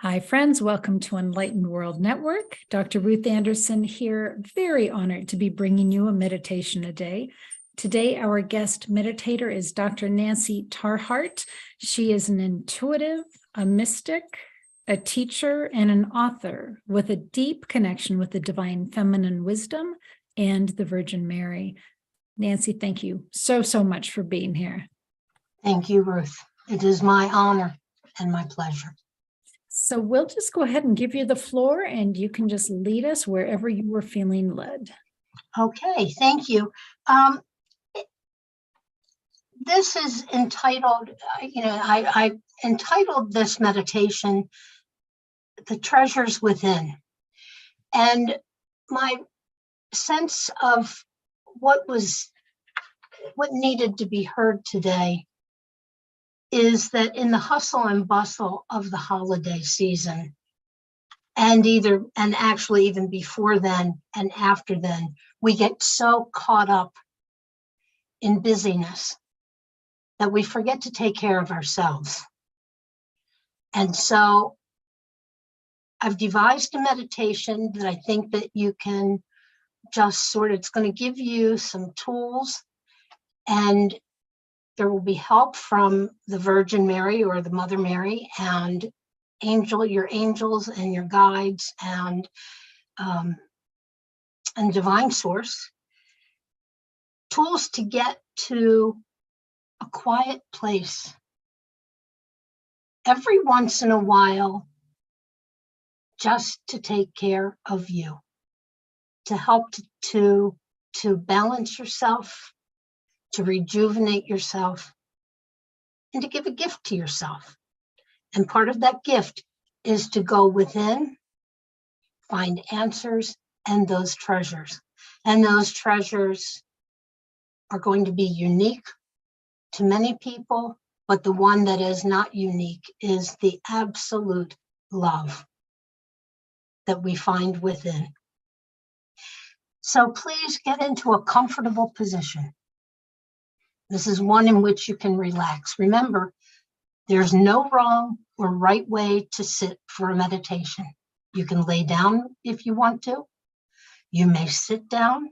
Hi, friends. Welcome to Enlightened World Network. Dr. Ruth Anderson here. Very honored to be bringing you a meditation a day. Today, our guest meditator is Dr. Nancy Tarr Hart. She is an intuitive, a mystic, a teacher, and an author with a deep connection with the divine feminine wisdom and the Virgin Mary. Nancy, thank you so much for being here. Thank you, Ruth. It is my honor and my pleasure. So we'll just go ahead and give you the floor, and you can just lead us wherever you were feeling led. Okay, thank you. This is entitled, I entitled this meditation, The Treasures Within. And my sense of what needed to be heard today is that in the hustle and bustle of the holiday season, and actually even before then and after then, we get so caught up in busyness that we forget to take care of ourselves. And so I've devised a meditation that I think that you can just it's going to give you some tools, and there will be help from the Virgin Mary or the Mother Mary and your angels and your guides and divine source. Tools to get to a quiet place every once in a while, just to take care of you, to help to balance yourself, to rejuvenate yourself, and to give a gift to yourself. And part of that gift is to go within, find answers and those treasures. And those treasures are going to be unique to many people, but the one that is not unique is the absolute love that we find within. So please get into a comfortable position. This is one in which you can relax. Remember, there's no wrong or right way to sit for a meditation. You can lay down if you want to. You may sit down,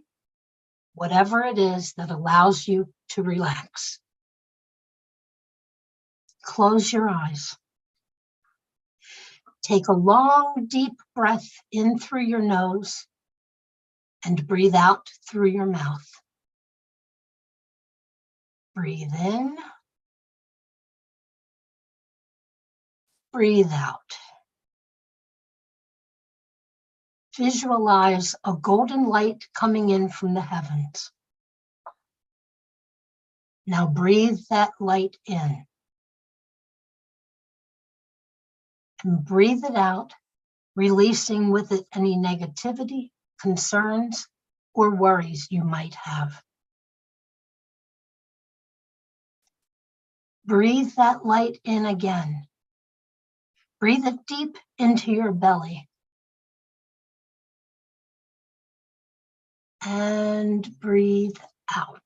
whatever it is that allows you to relax. Close your eyes. Take a long, deep breath in through your nose and breathe out through your mouth. Breathe in. Breathe out. Visualize a golden light coming in from the heavens. Now breathe that light in. And breathe it out, releasing with it any negativity, concerns, or worries you might have. Breathe that light in again. Breathe it deep into your belly. And breathe out.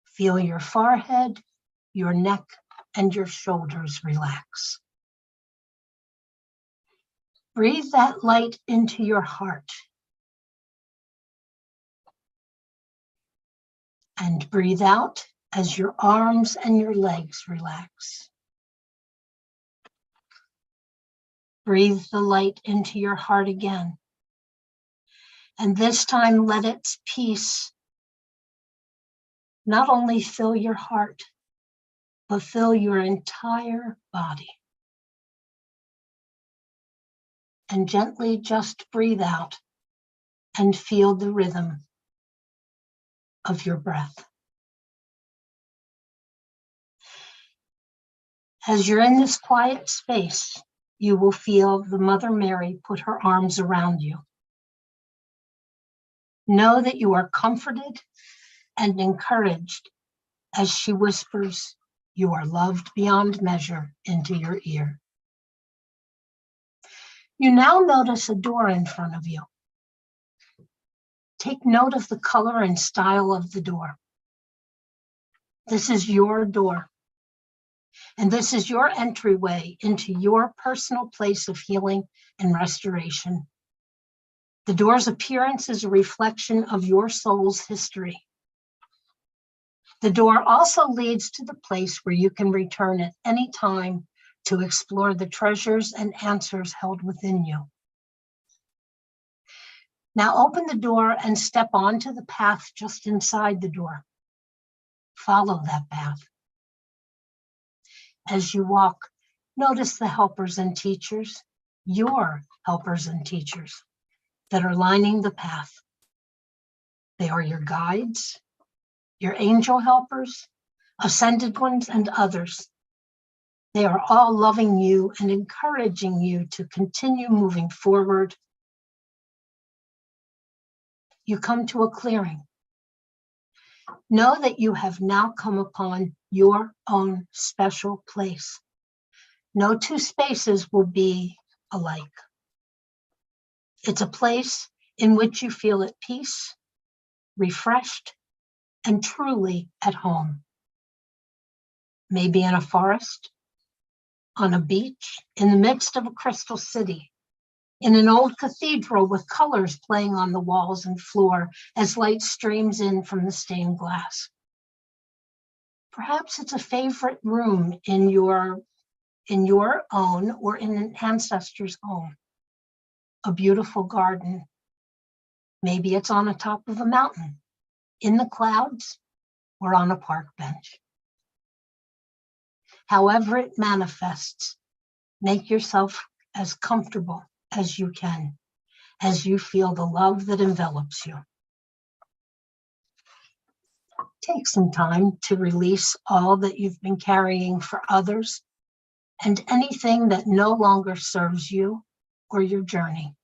Feel your forehead, your neck, and your shoulders relax. Breathe that light into your heart. And breathe out as your arms and your legs relax. Breathe the light into your heart again. And this time let its peace not only fill your heart, but fill your entire body. And gently just breathe out and feel the rhythm of your breath. As you're in this quiet space, you will feel the Mother Mary put her arms around you. Know that you are comforted and encouraged as she whispers, "You are loved beyond measure," into your ear. You now notice a door in front of you. Take note of the color and style of the door. This is your door. And this is your entryway into your personal place of healing and restoration. The door's appearance is a reflection of your soul's history. The door also leads to the place where you can return at any time to explore the treasures and answers held within you. Now open the door and step onto the path just inside the door. Follow that path. As you walk, notice the helpers and teachers, your helpers and teachers, that are lining the path. They are your guides, your angel helpers, ascended ones, and others. They are all loving you and encouraging you to continue moving forward. You come to a clearing. Know that you have now come upon your own special place. No two spaces will be alike. It's a place in which you feel at peace, refreshed, and truly at home. Maybe in a forest, on a beach, in the midst of a crystal city, in an old cathedral with colors playing on the walls and floor as light streams in from the stained glass. Perhaps it's a favorite room in your own or in an ancestor's home, a beautiful garden. Maybe it's on the top of a mountain, in the clouds, or on a park bench. However it manifests, make yourself as comfortable as you can, as you feel the love that envelops you. Take some time to release all that you've been carrying for others and anything that no longer serves you or your journey.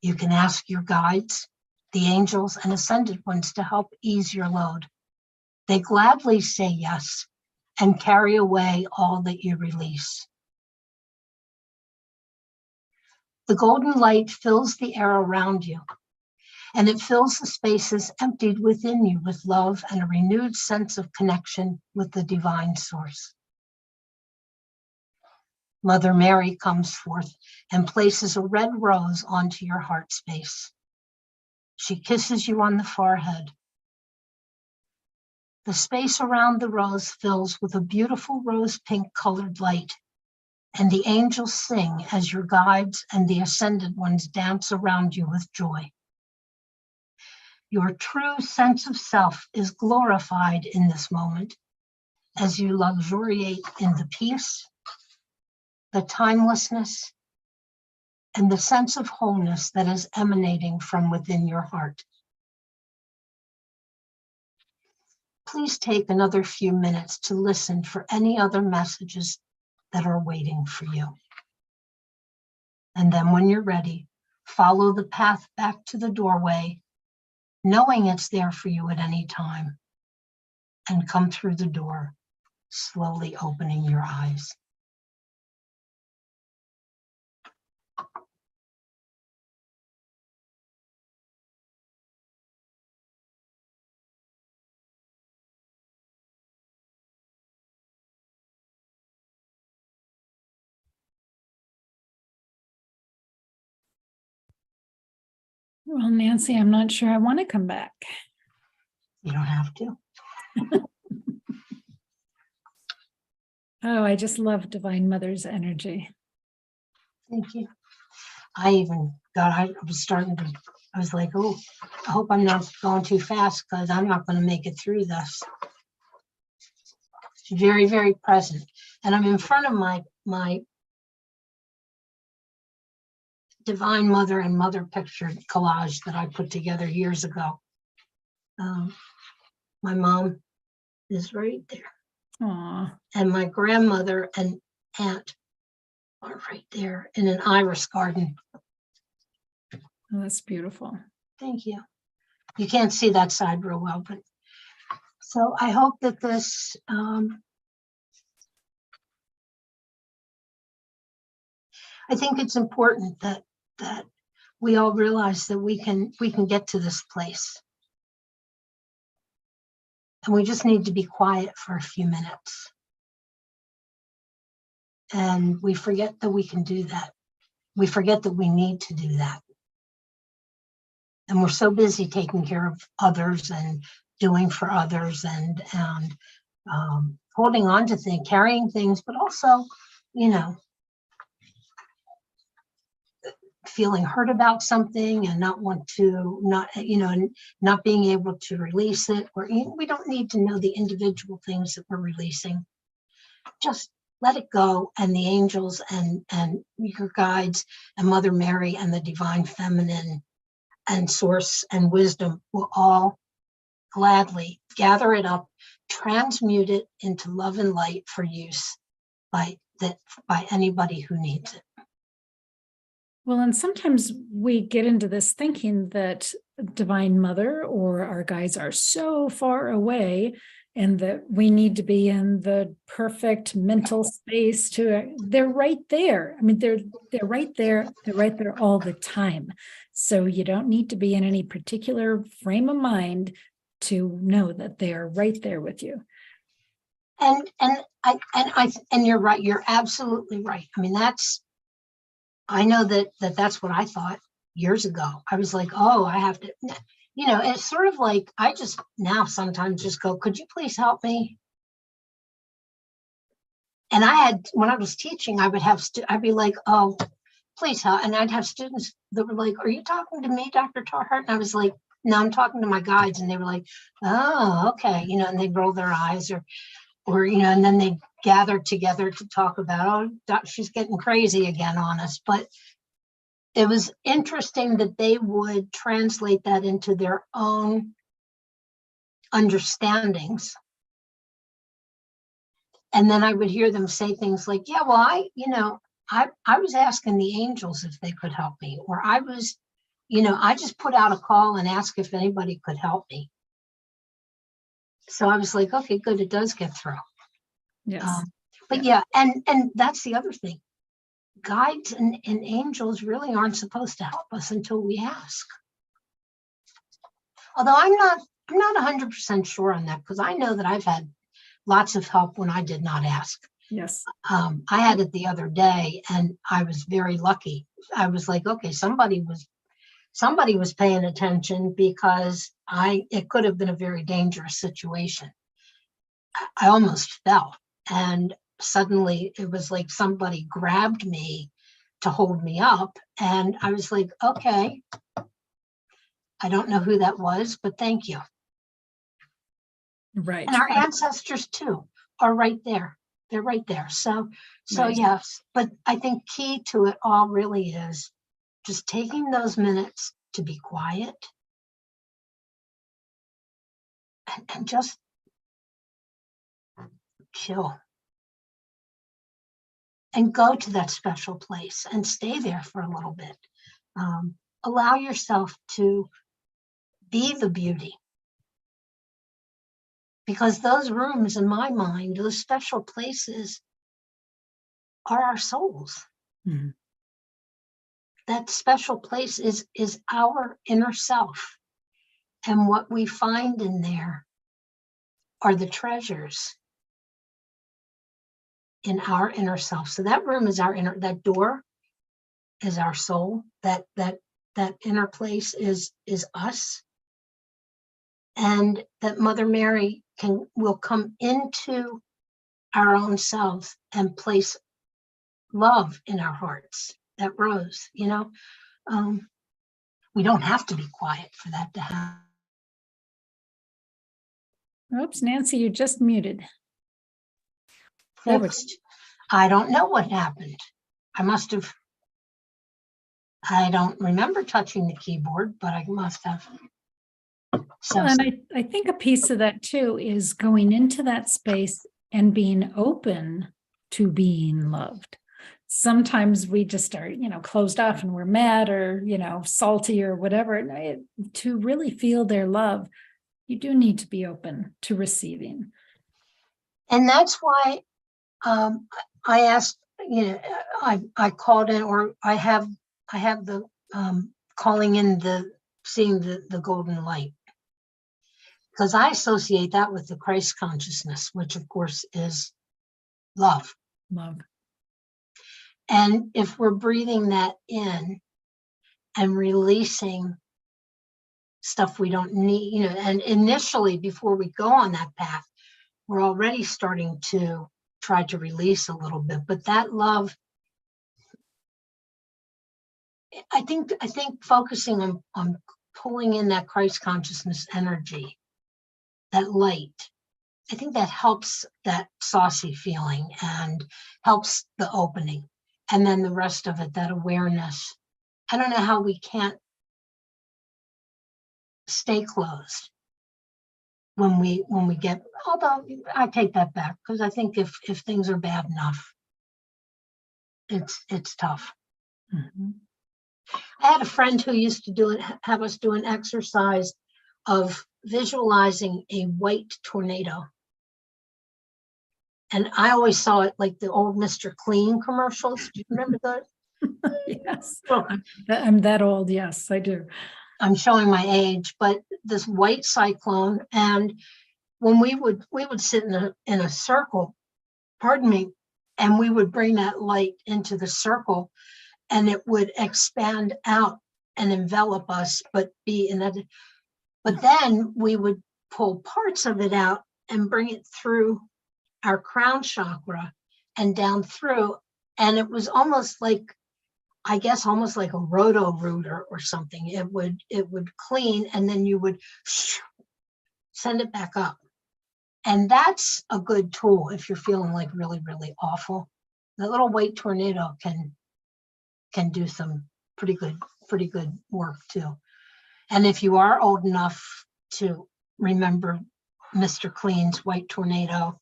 You can ask your guides, the angels and ascended ones, to help ease your load. They gladly say yes and carry away all that you release. The golden light fills the air around you, and it fills the spaces emptied within you with love and a renewed sense of connection with the divine source. Mother Mary comes forth and places a red rose onto your heart space. She kisses you on the forehead. The space around the rose fills with a beautiful rose pink colored light, and the angels sing as your guides and the ascended ones dance around you with joy. Your true sense of self is glorified in this moment as you luxuriate in the peace, the timelessness, and the sense of wholeness that is emanating from within your heart. Please take another few minutes to listen for any other messages that are waiting for you. And then when you're ready, follow the path back to the doorway, knowing it's there for you at any time, and come through the door, slowly opening your eyes. Well, Nancy, I'm not sure I want to come back. You don't have to. Oh, I just love Divine Mother's energy. Thank you. I was like, oh, I hope I'm not going too fast because I'm not going to make it through this. It's very, very present. And I'm in front of my Divine Mother and Mother picture collage that I put together years ago. My mom is right there. Aw. And my grandmother and aunt are right there in an iris garden. Oh, that's beautiful. Thank you. You can't see that side real well, but so I hope that this I think it's important that we all realize that we can get to this place. And we just need to be quiet for a few minutes. And we forget that we can do that. We forget that we need to do that. And we're so busy taking care of others and doing for others and holding on to things, carrying things, but also, feeling hurt about something and not being able to release it. Or we don't need to know the individual things that we're releasing. Just let it go, and the angels and your guides and Mother Mary and the divine feminine and source and wisdom will all gladly gather it up, transmute it into love and light for use by anybody who needs it. Well, and sometimes we get into this thinking that Divine Mother or our guides are so far away and that we need to be in the perfect mental space they're right there. I mean, they're right there. They're right there all the time. So you don't need to be in any particular frame of mind to know that they are right there with you. And you're right. You're absolutely right. I mean, I know that's what I thought years ago. I was like, oh, I have to, it's sort of like, I just now sometimes just go, could you please help me? And when I was teaching, I'd be like, oh, please help. And I'd have students that were like, are you talking to me, Dr. Tarr? And I was like, no, I'm talking to my guides. And they were like, oh, okay. And they'd roll their eyes or, and then they'd gather together to talk about, oh, she's getting crazy again on us. But it was interesting that they would translate that into their own understandings. And then I would hear them say things like, yeah, well, I was asking the angels if they could help me, or I was, I just put out a call and asked if anybody could help me. So I was like, okay, good, it does get through. Yes. But yeah, and that's the other thing. Guides and angels really aren't supposed to help us until we ask. Although I'm not 100% sure on that, because I know that I've had lots of help when I did not ask. Yes. I had it the other day, and I was very lucky. I was like, okay, somebody was paying attention, because it could have been a very dangerous situation. I almost fell, and suddenly it was like somebody grabbed me to hold me up, and I was like, okay, I don't know who that was, but thank you. Right. And our ancestors too are right there. They're right there. So right. Yes, but I think key to it all really is just taking those minutes to be quiet and just chill. And go to that special place and stay there for a little bit. Allow yourself to be the beauty. Because those rooms, in my mind, those special places are our souls. Mm-hmm. That special place is our inner self. And what we find in there are the treasures in our inner self. So that room is that door is our soul. That inner place is us. And that Mother Mary will come into our own selves and place love in our hearts. That rose, we don't have to be quiet for that to happen. Oops, Nancy, you just muted. I don't know what happened. I don't remember touching the keyboard, but I must have. Well, and I think a piece of that too is going into that space and being open to being loved. Sometimes we just are, closed off and we're mad or, salty or whatever. And to really feel their love, you do need to be open to receiving. And that's why I asked, I called in, or I have the calling in seeing the golden light. because I associate that with the Christ consciousness, which of course is love. Love. And if we're breathing that in and releasing stuff we don't need, and initially before we go on that path, we're already starting to try to release a little bit. But that love, I think focusing on pulling in that Christ consciousness energy, that light, I think that helps that saucy feeling and helps the opening. And then the rest of it, that awareness. I don't know how we can't stay closed when we get, although I take that back, because I think if things are bad enough, it's tough. Mm-hmm. I had a friend who used to have us do an exercise of visualizing a white tornado. And I always saw it like the old Mr. Clean commercials. Do you remember those? Yes. Oh, I'm that old. Yes, I do. I'm showing my age, but this white cyclone, and when we would sit in a circle, pardon me, and we would bring that light into the circle, and it would expand out and envelop us, but then we would pull parts of it out and bring it through our crown chakra and down through, and it was almost like, I guess, almost like a roto rooter or something. It would clean, and then you would send it back up. And that's a good tool if you're feeling like really, really awful. The little white tornado can do some pretty good work too. And if you are old enough to remember Mr. Clean's white tornado,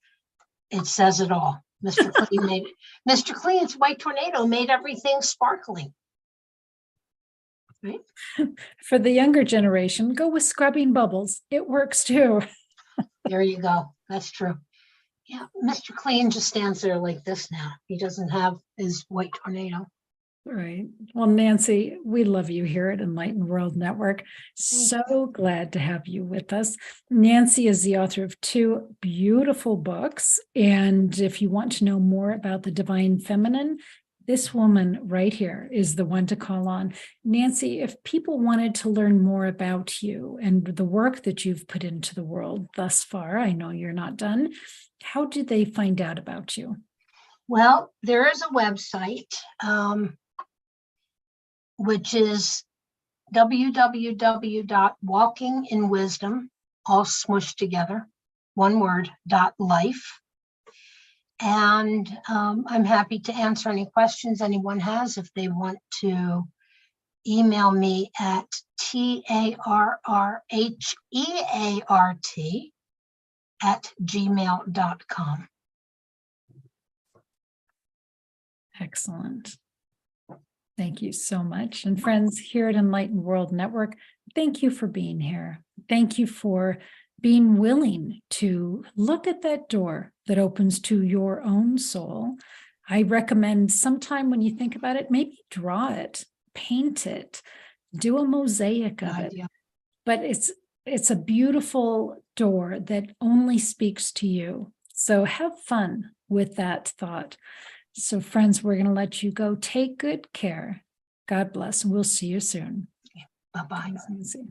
it says it all. Mr. Clean's white tornado made everything sparkling. Right? For the younger generation, go with scrubbing bubbles. It works too. There you go. That's true. Yeah, Mr. Clean just stands there like this now. He doesn't have his white tornado. Right. Well, Nancy, we love you here at Enlightened World Network. So glad to have you with us. Nancy is the author of 2 beautiful books. And if you want to know more about the divine feminine, this woman right here is the one to call on. Nancy, if people wanted to learn more about you and the work that you've put into the world thus far, I know you're not done, how do they find out about you? Well, there is a website, which is www.walkinginwisdom, all smushed together, one word, .life. And I'm happy to answer any questions anyone has if they want to email me at tarrheart@gmail.com. Excellent. Thank you so much. And friends here at Enlightened World Network, thank you for being here. Thank you for being willing to look at that door that opens to your own soul. I recommend sometime when you think about it, maybe draw it, paint it, do a mosaic of it. But it's a beautiful door that only speaks to you. So have fun with that thought. So friends, we're going to let you go. Take good care. God bless. And we'll see you soon. Bye-bye. Thanks, Nancy.